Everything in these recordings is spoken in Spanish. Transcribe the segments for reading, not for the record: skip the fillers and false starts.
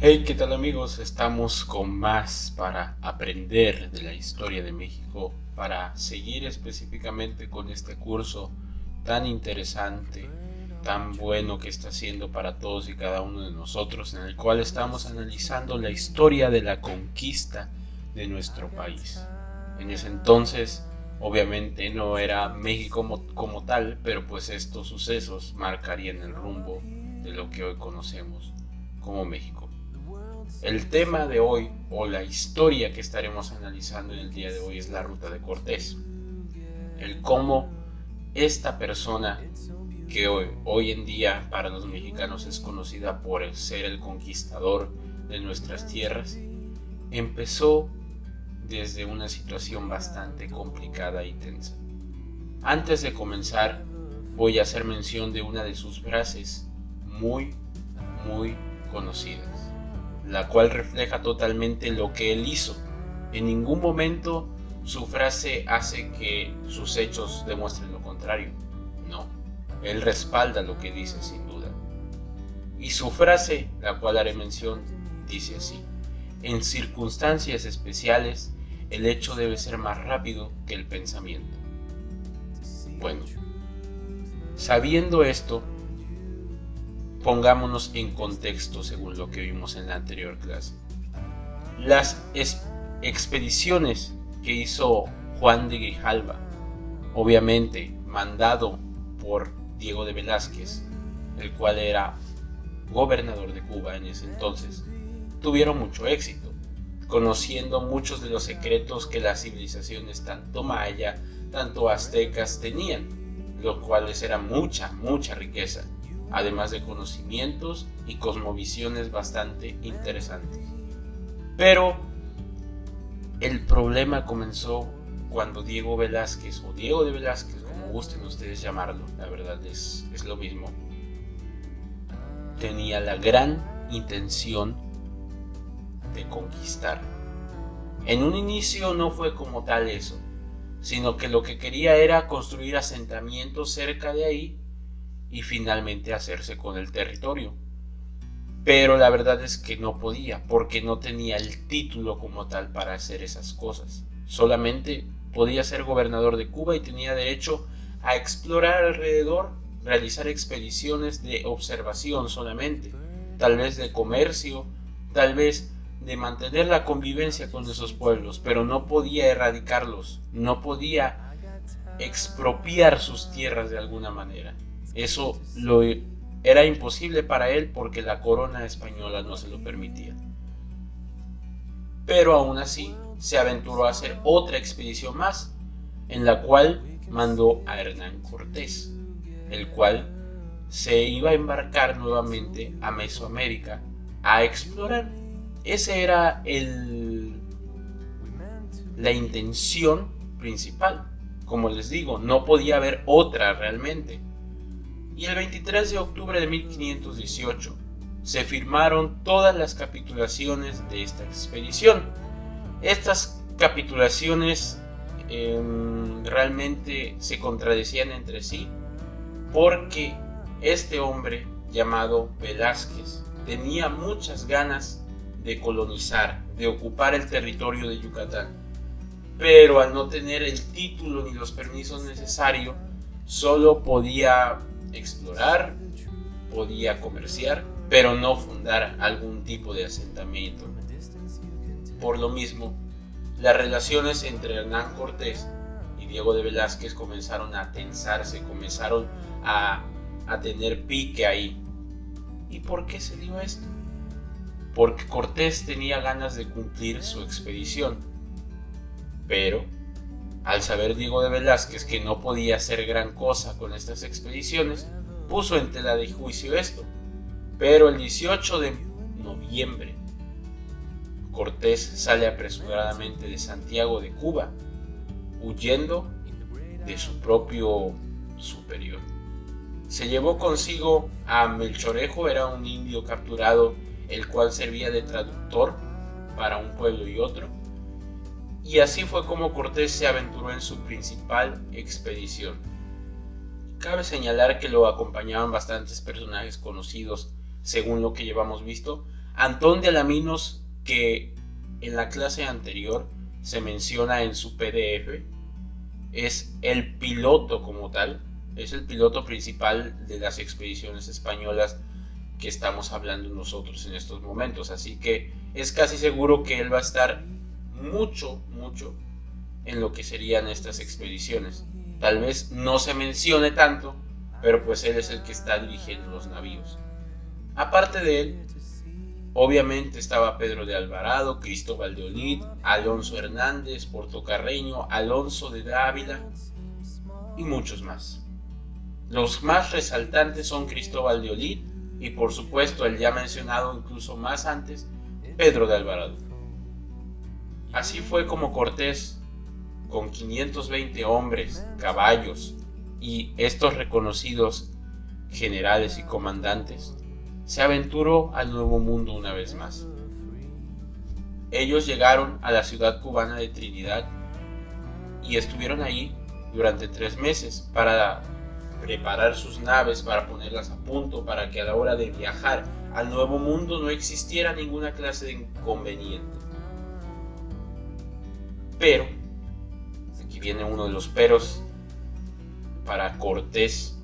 Hey, ¿qué tal amigos? Estamos con más para aprender de la historia de México, para seguir específicamente con este curso tan interesante, tan bueno que está haciendo para todos y cada uno de nosotros, en el cual estamos analizando la historia de la conquista de nuestro país. En ese entonces, obviamente no era México como tal, pero pues estos sucesos marcarían el rumbo de lo que hoy conocemos como México. El tema de hoy, o la historia que estaremos analizando en el día de hoy, es la ruta de Cortés. El cómo esta persona, que hoy en día para los mexicanos es conocida por ser el conquistador de nuestras tierras, empezó desde una situación bastante complicada y tensa. Antes de comenzar, voy a hacer mención de una de sus frases muy conocidas, la cual refleja totalmente lo que él hizo. En ningún momento su frase hace que sus hechos demuestren lo contrario. No, él respalda lo que dice sin duda. Y su frase, la cual haré mención, dice así: en circunstancias especiales, el hecho debe ser más rápido que el pensamiento. Bueno, sabiendo esto, pongámonos en contexto según lo que vimos en la anterior clase. Las expediciones que hizo Juan de Grijalva, obviamente mandado por Diego de Velázquez, el cual era gobernador de Cuba en ese entonces, tuvieron mucho éxito, conociendo muchos de los secretos que las civilizaciones tanto maya, tanto aztecas tenían, lo cuales era mucha riqueza, además de conocimientos y cosmovisiones bastante interesantes. Pero el problema comenzó cuando Diego Velázquez, o Diego de Velázquez, como gusten ustedes llamarlo, la verdad es lo mismo, tenía la gran intención de conquistar. En un inicio no fue como tal eso, sino que lo que quería era construir asentamientos cerca de ahí y finalmente hacerse con el territorio. Pero la verdad es que no podía, porque no tenía el título como tal para hacer esas cosas. Solamente podía ser gobernador de Cuba y tenía derecho a explorar alrededor, realizar expediciones de observación solamente, tal vez de comercio, tal vez de mantener la convivencia con esos pueblos, pero no podía erradicarlos, no podía expropiar sus tierras de alguna manera. Eso era imposible para él porque la corona española no se lo permitía. Pero aún así se aventuró a hacer otra expedición más, en la cual mandó a Hernán Cortés, el cual se iba a embarcar nuevamente a Mesoamérica a explorar. Ese era la intención principal. Como les digo, no podía haber otra realmente. Y el 23 de octubre de 1518 se firmaron todas las capitulaciones de esta expedición. Estas capitulaciones realmente se contradecían entre sí, porque este hombre llamado Velázquez tenía muchas ganas de colonizar, de ocupar el territorio de Yucatán, pero al no tener el título ni los permisos necesarios, solo podía explorar, podía comerciar, pero no fundar algún tipo de asentamiento. Por lo mismo, las relaciones entre Hernán Cortés y Diego de Velázquez comenzaron a tensarse, comenzaron a tener pique ahí. ¿Y por qué se dio esto? Porque Cortés tenía ganas de cumplir su expedición, pero al saber Diego de Velázquez que no podía hacer gran cosa con estas expediciones, puso en tela de juicio esto. Pero el 18 de noviembre, Cortés sale apresuradamente de Santiago de Cuba, huyendo de su propio superior. Se llevó consigo a Melchorejo, era un indio capturado, el cual servía de traductor para un pueblo y otro. Y así fue como Cortés se aventuró en su principal expedición. Cabe señalar que lo acompañaban bastantes personajes conocidos, según lo que llevamos visto, Antón de Alaminos, que en la clase anterior se menciona en su PDF, es el piloto como tal, es el piloto principal de las expediciones españolas que estamos hablando nosotros en estos momentos, así que es casi seguro que él va a estar mucho en lo que serían estas expediciones. Tal vez no se mencione tanto, pero pues él es el que está dirigiendo los navíos. Aparte de él, obviamente estaba Pedro de Alvarado, Cristóbal de Olid, Alonso Hernández, Portocarreño, Alonso de Dávila y muchos más. Los más resaltantes son Cristóbal de Olid y por supuesto el ya mencionado incluso más antes, Pedro de Alvarado. Así fue como Cortés, con 520 hombres, caballos y estos reconocidos generales y comandantes, se aventuró al Nuevo Mundo una vez más. Ellos llegaron a la ciudad cubana de Trinidad y estuvieron ahí durante 3 meses para preparar sus naves, para ponerlas a punto, para que a la hora de viajar al Nuevo Mundo no existiera ninguna clase de inconveniente. Pero, aquí viene uno de los peros para Cortés.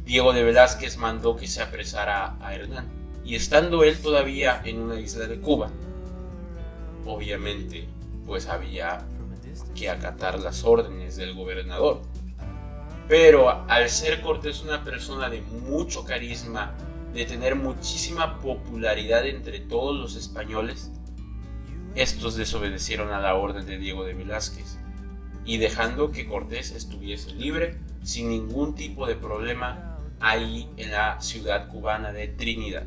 Diego de Velázquez mandó que se apresara a Hernán, y estando él todavía en una isla de Cuba, obviamente pues había que acatar las órdenes del gobernador. Pero al ser Cortés una persona de mucho carisma, de tener muchísima popularidad entre todos los españoles, estos desobedecieron a la orden de Diego de Velázquez y dejando que Cortés estuviese libre sin ningún tipo de problema ahí en la ciudad cubana de Trinidad.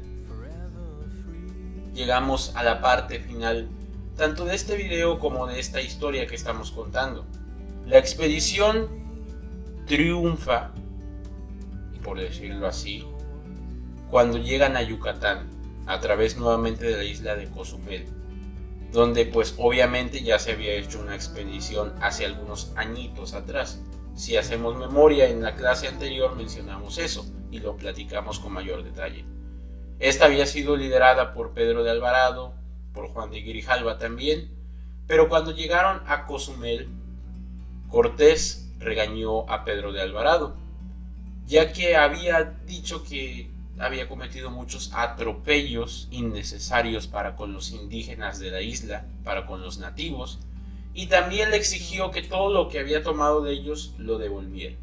Llegamos a la parte final tanto de este video como de esta historia que estamos contando. La expedición triunfa, por decirlo así, cuando llegan a Yucatán a través nuevamente de la isla de Cozumel, donde pues obviamente ya se había hecho una expedición hace algunos añitos atrás. Si hacemos memoria, en la clase anterior mencionamos eso y lo platicamos con mayor detalle. Esta había sido liderada por Pedro de Alvarado, por Juan de Grijalva también, pero cuando llegaron a Cozumel, Cortés regañó a Pedro de Alvarado, ya que había dicho que había cometido muchos atropellos innecesarios para con los indígenas de la isla, para con los nativos, y también le exigió que todo lo que había tomado de ellos lo devolviera.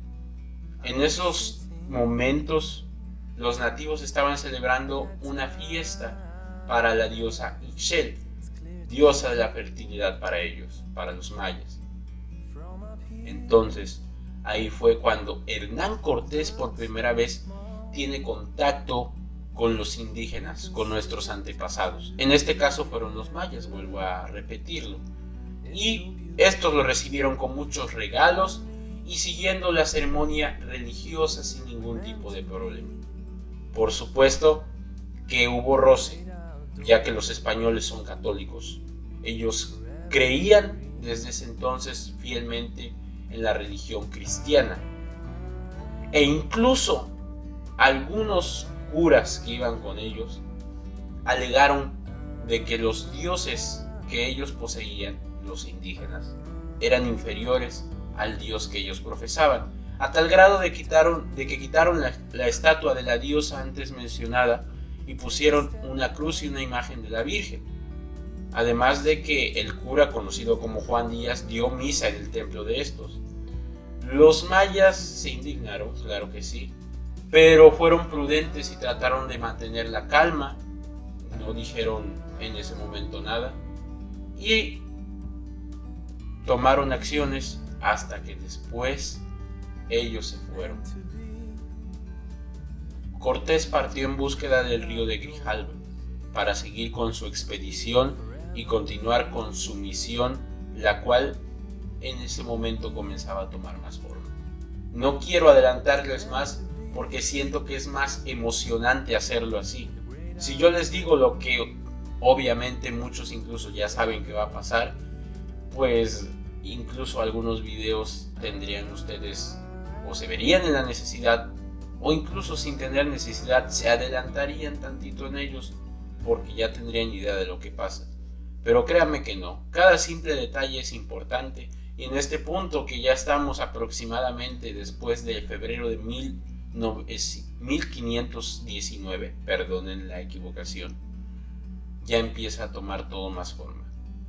En esos momentos, los nativos estaban celebrando una fiesta para la diosa Ixchel, diosa de la fertilidad para ellos, para los mayas. Entonces, ahí fue cuando Hernán Cortés por primera vez tiene contacto con los indígenas, con nuestros antepasados. En este caso fueron los mayas, vuelvo a repetirlo. Y estos lo recibieron con muchos regalos y siguiendo la ceremonia religiosa sin ningún tipo de problema. Por supuesto que hubo roce, ya que los españoles son católicos. Ellos creían desde ese entonces fielmente en la religión cristiana. E incluso algunos curas que iban con ellos alegaron de que los dioses que ellos poseían, los indígenas, eran inferiores al dios que ellos profesaban, a tal grado de que quitaron la estatua de la diosa antes mencionada y pusieron una cruz y una imagen de la Virgen. Además de que el cura conocido como Juan Díaz dio misa en el templo de estos. Los mayas se indignaron, claro que sí, pero fueron prudentes y trataron de mantener la calma, no dijeron en ese momento nada y tomaron acciones hasta que después ellos se fueron. Cortés partió en búsqueda del río de Grijalva para seguir con su expedición y continuar con su misión, la cual en ese momento comenzaba a tomar más forma. No quiero adelantarles más porque siento que es más emocionante hacerlo así. Si yo les digo lo que obviamente muchos incluso ya saben que va a pasar, pues incluso algunos videos tendrían ustedes o se verían en la necesidad o incluso sin tener necesidad se adelantarían tantito en ellos porque ya tendrían idea de lo que pasa. Pero créanme que no, cada simple detalle es importante, y en este punto que ya estamos aproximadamente después de febrero de 1519, perdonen la equivocación, ya empieza a tomar todo más forma,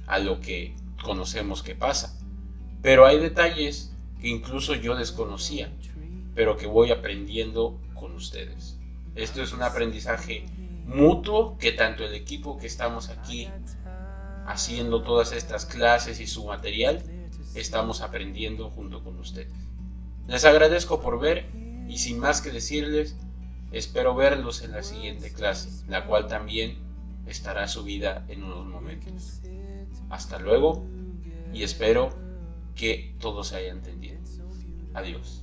a lo que conocemos que pasa. Pero hay detalles que incluso yo desconocía, pero que voy aprendiendo con ustedes. Esto es un aprendizaje mutuo que tanto el equipo que estamos aquí haciendo todas estas clases y su material, estamos aprendiendo junto con ustedes. Les agradezco por ver y sin más que decirles, espero verlos en la siguiente clase, la cual también estará subida en unos momentos. Hasta luego y espero que todo se haya entendido. Adiós.